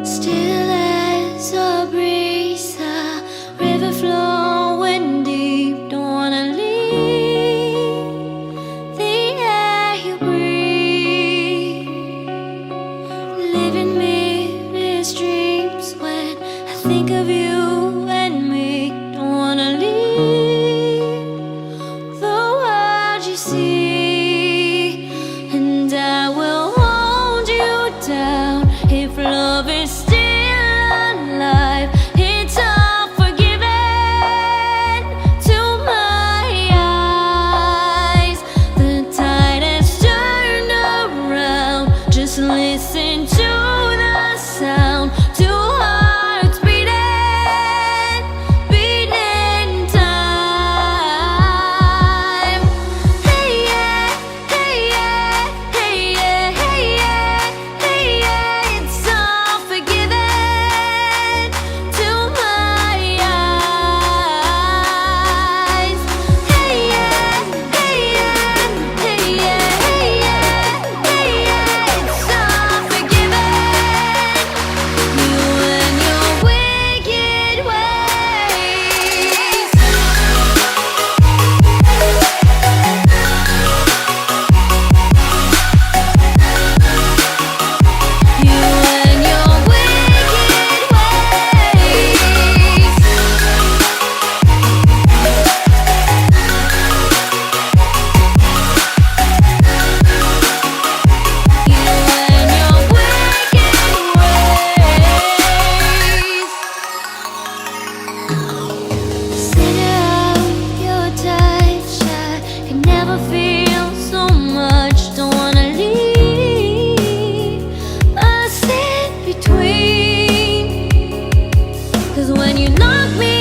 Still as a breeze, a river flowing deep. Don't wanna leave the air you breathe. Living me dreams when I think of you and me. Don't wanna leave the world you see, and I will hold you down if love is still alive. It's all forgiven to my eyes. The tide has turned around. Just listen to the sound. Two hearts beating, beating time. Hey yeah, hey yeah, hey yeah, hey yeah, hey yeah. It's all forgiven to my eyes. Hey yeah, hey yeah, hey yeah, hey yeah, hey yeah. It's all forgiven. You and your wicked ways. You and your wicked ways. You and your wicked ways. Center of your touch, I can never feel so much. Don't wanna leave a sit between. 'Cause when you knock me